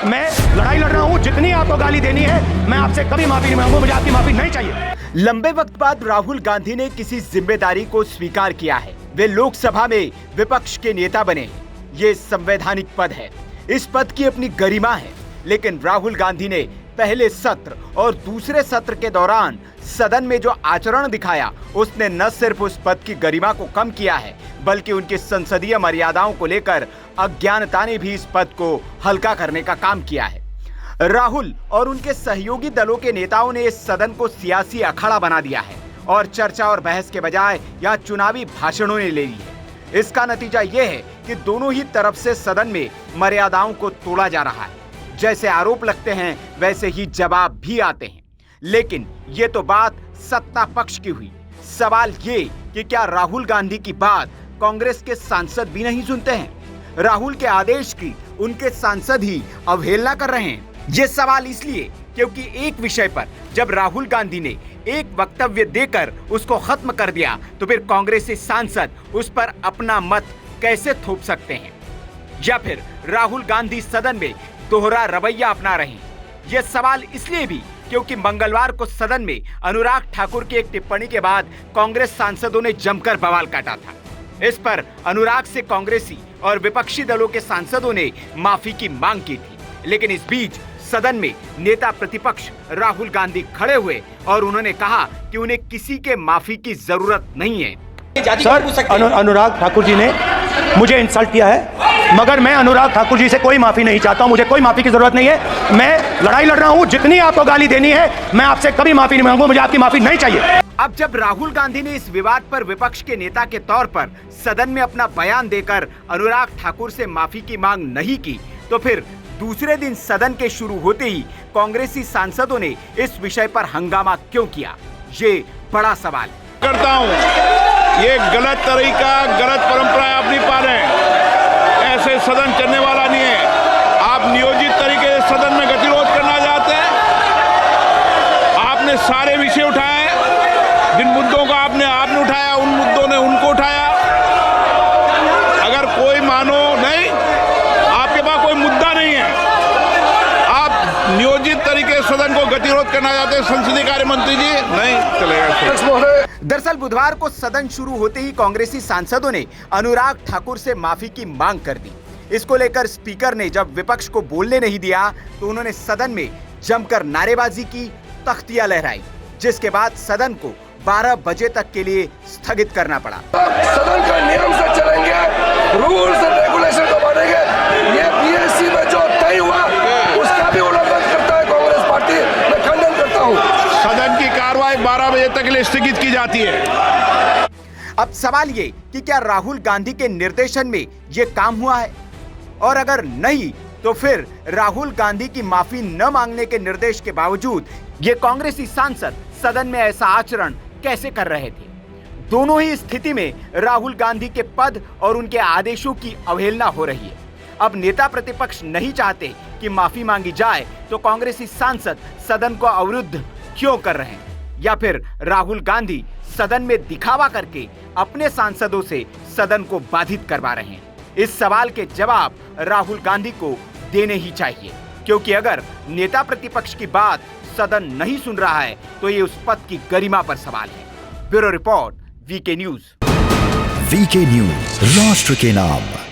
मैं लड़ाई लड़ रहा हूँ, जितनी आपको गाली देनी है मैं आपसे कभी माफी नहीं मांगूंगा, मुझे आपकी माफी नहीं चाहिए। लंबे वक्त बाद राहुल गांधी ने किसी जिम्मेदारी को स्वीकार किया है। वे लोकसभा में विपक्ष के नेता बने। ये संवैधानिक पद है, इस पद की अपनी गरिमा है। लेकिन राहुल गांधी ने पहले सत्र और दूसरे सत्र के दौरान सदन में जो आचरण दिखाया, उसने न सिर्फ उस पद की गरिमा को कम किया है, बल्कि उनकी संसदीय मर्यादाओं को लेकर अज्ञानता ने भी इस पद को हल्का करने का काम किया है। राहुल और उनके सहयोगी दलों के नेताओं ने इस सदन को सियासी अखाड़ा बना दिया है और चर्चा और बहस के बजाय यहाँ चुनावी भाषणों ने ले ली है। इसका नतीजा ये है कि दोनों ही तरफ से सदन में मर्यादाओं को तोड़ा जा रहा है। जैसे आरोप लगते हैं वैसे ही जवाब भी आते हैं। लेकिन ये तो बात सत्ता पक्ष की हुई। सवाल ये कि क्या राहुल गांधी की बात कांग्रेस के सांसद भी नहीं सुनते हैं? राहुल के आदेश की उनके सांसद ही अवहेलना कर रहे हैं। ये सवाल इसलिए क्योंकि एक विषय पर जब राहुल गांधी ने एक वक्तव्य देकर उसको खत्म कर दिया, तो फिर कांग्रेसी सांसद उस पर अपना मत कैसे थोप सकते हैं? या फिर राहुल गांधी सदन में दोहरा रवैया अपना रहे हैं? यह सवाल इसलिए भी क्योंकि मंगलवार को सदन में अनुराग ठाकुर की एक टिप्पणी के बाद कांग्रेस सांसदों ने जमकर बवाल काटा था। इस पर अनुराग से कांग्रेसी और विपक्षी दलों के सांसदों ने माफी की मांग की थी। लेकिन इस बीच सदन में नेता प्रतिपक्ष राहुल गांधी खड़े हुए और उन्होंने कहा कि उन्हें किसी के माफी की जरूरत नहीं है। सर, अनुराग ठाकुर जी ने मुझे इंसल्ट किया है, मगर मैं अनुराग ठाकुर जी से कोई माफी नहीं चाहता हूं। मुझे कोई माफी की जरूरत नहीं है। मैं लड़ाई लड़ रहा हूं, जितनी आपको गाली देनी है मैं आपसे कभी माफी नहीं मांगूंगा, मुझे आपकी माफी नहीं चाहिए। अब जब राहुल गांधी ने इस विवाद पर विपक्ष के नेता के तौर पर सदन में अपना बयान देकर अनुराग ठाकुर से माफी की मांग नहीं की, तो फिर दूसरे दिन सदन के शुरू होते ही कांग्रेसी सांसदों ने इस विषय पर हंगामा क्यों किया? ये बड़ा सवाल करता हूं। ये गलत तरीका, गलत परंपरा आप नहीं पा रहे हैं। ऐसे सदन चलने वाला नहीं है। आप नियोजित तरीके से सदन में गतिरोध करना चाहते हैं। आपने सारे विषय उठाए, जिन मुद्दों का आपने उठाया, उन मुद्दों ने उनको उठाया। अगर कोई मानो नहीं, आपके पास कोई मुद्दा नहीं है, आप नियोजित तरीके से सदन को गतिरोध करना चाहते हैं, संसदीय कार्य मंत्री जी, नहीं चलेगा। दरअसल बुधवार को सदन शुरू होते ही कांग्रेसी सांसदों ने अनुराग ठाकुर से माफी की मांग कर दी। इसको लेकर स्पीकर ने जब विपक्ष को बोलने नहीं दिया, तो उन्होंने सदन में जमकर नारेबाजी की, तख्तियां लहराई, जिसके बाद सदन को 12 बजे तक के लिए स्थगित करना पड़ा। सदन का नियम से चलेंगे, रूल्स एंड रेगुलेशन को मानेंगे। ये बीएससी में जो तय हुआ उसका भी उल्लंघन करता है कांग्रेस पार्टी। मैं खंडन करता हूँ। सदन की कार्रवाई 12 बजे तक के लिए स्थगित की जाती है। अब सवाल ये कि क्या राहुल गांधी के निर्देशन में ये काम हुआ है? और अगर नहीं, तो फिर राहुल गांधी की माफी न मांगने के निर्देश के बावजूद ये कांग्रेसी सांसद सदन में ऐसा आचरण कैसे कर रहे थे? दोनों ही स्थिति में राहुल गांधी के पद और उनके आदेशों की अवहेलना हो रही है। अब नेता प्रतिपक्ष नहीं चाहते कि माफी मांगी जाए, तो कांग्रेसी सांसद सदन को अवरुद्ध क्यों कर रहे हैं? या फिर राहुल गांधी सदन में दिखावा करके अपने सांसदों से सदन को बाधित करवा रहे हैं? इस सवाल के जवाब राहुल गांधी को देने ही चाहिए, क्योंकि अगर नेता प्रतिपक्ष की बात सदन नहीं सुन रहा है, तो ये उस पद की गरिमा पर सवाल है। Bureau report, VK news. VK news, राष्ट्र के नाम।